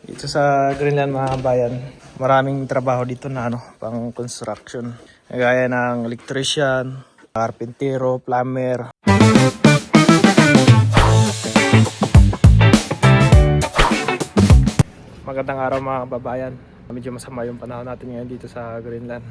Dito sa Greenland mga bayan, maraming trabaho dito na pang construction. Gaya ng electrician, carpentero, plumber. Magandang araw mga kababayan. Medyo masama yung panahon natin ngayon dito sa Greenland.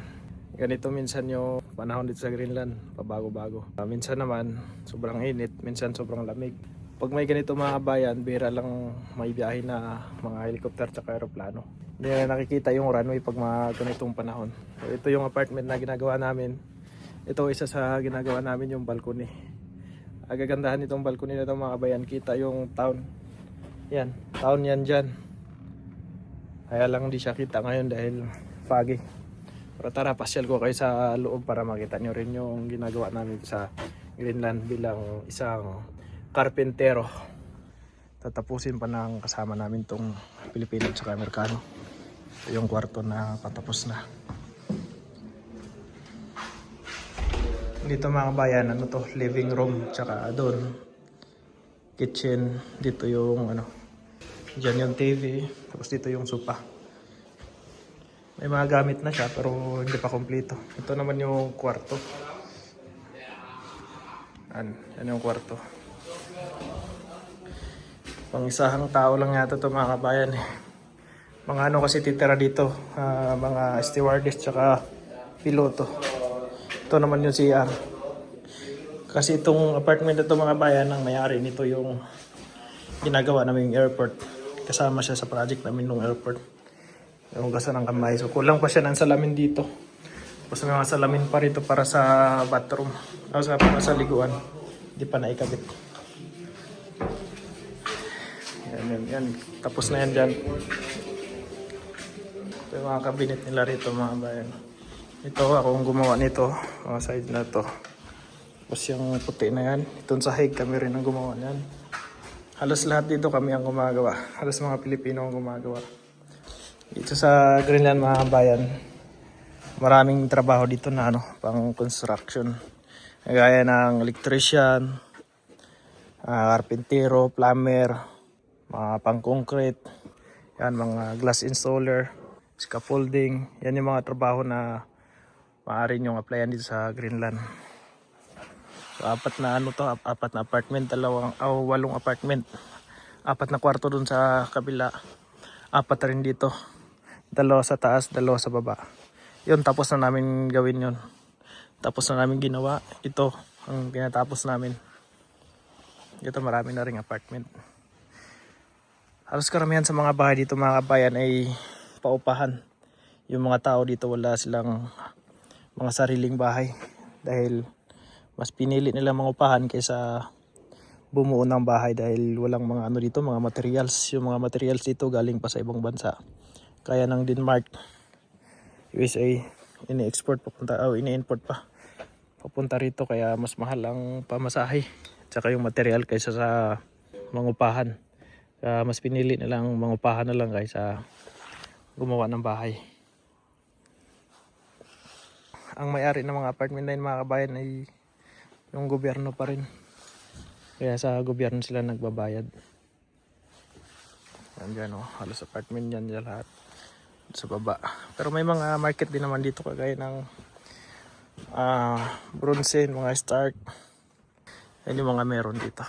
Ganito minsan yung panahon dito sa Greenland, pabago-bago. Minsan naman sobrang init, minsan sobrang lamig. Pag may ganito mga kabayan, bihira lang may biyahe na mga helicopter at aeroplano. Hindi na nakikita yung runway pag mga ganitong panahon. So, ito yung apartment na ginagawa namin. Ito isa sa ginagawa namin yung balcony. Agagandahan itong balcony na ito mga kabayan. Kita yung town. Yan, town yan dyan. Kaya lang hindi siya kita ngayon dahil foggy. Pero tara, pasyal ko kayo sa loob para makita nyo rin yung ginagawa namin sa Greenland bilang isang karpentero. Tatapusin pa ng kasama namin tong Pilipino at saka Amerikano. Ito yung kwarto na patapos na. Dito mga kabayan, living room, tsaka doon kitchen. Dito yung dyan yung TV, tapos dito yung sofa. May mga gamit na siya pero hindi pa kompleto. Ito naman yung kwarto. Yan yung kwarto. Pang isahang tao lang yata ito mga kabayan eh. Mga kasi titira dito, mga stewardess tsaka piloto. Ito naman yung CR. Kasi itong apartment na ito mga bayan, ang may-ari nito yung ginagawa namin yung airport. Kasama siya sa project namin ng airport. Yung gasa ng kamay. So kulang pa siya ng salamin dito. Tapos may mga salamin pa rito para sa bathroom. Para sa liguan. Hindi pa naikabit. Yan. Tapos na yan dyan. Ito yung mga cabinet nila rito mga bayan. Ito akong gumawa nito. Mga side na to. Tapos yung puti na yan. Itong sahig kami rin ang gumawa yan. Halos lahat dito kami ang gumagawa. Halos mga Pilipino ang gumagawa. Dito sa Greenland mga bayan, maraming trabaho dito na pang construction. Gaya ng electrician, carpentero, plumber, mga pang concrete, yan, mga glass installer, scaffolding. Yan yung mga trabaho na maaari nyong applyan dito sa Greenland. So, apat na apartment, 8 apartment. 4 na kwarto dun sa kabila. 4 rin dito. 2 sa taas, 2 sa baba. Yun, tapos na namin gawin yun. Tapos na namin ginawa. Ito, ang pinatapos namin. Ito, marami na ring apartment. Halos karamihan sa mga bahay dito mga kabayan ay paupahan. Yung mga tao dito wala silang mga sariling bahay. Dahil mas pinili nila mangupahan kaysa bumuo ng bahay dahil walang mga dito, mga materials. Yung mga materials dito galing pa sa ibang bansa. Kaya ng Denmark, USA, ini-export papunta, ini-import pa papunta rito, kaya mas mahal ang pamasahe tsaka yung material kaysa sa mangupahan. Kaya mas pinili nilang mangupahan na lang kaysa gumawa ng bahay. Ang may-ari ng mga apartment na yun mga kabayan ay yung gobyerno pa rin. Kaya sa gobyerno sila nagbabayad. Yan dyan halos apartment yan dyan lahat. Sa baba. Pero may mga market din naman dito kagaya ng Bronze, mga Stark. Yan yung mga meron dito.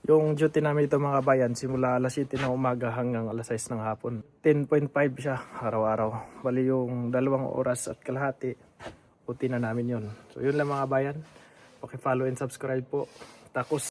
Yung duty namin ito mga bayan, simula alas 7 ng umaga hanggang alas 6 ng hapon. 10.5 siya araw-araw. Bali yung 2 oras at kalahati, puti na namin yun. So yun lang mga bayan. Okay, follow and subscribe po. Takos.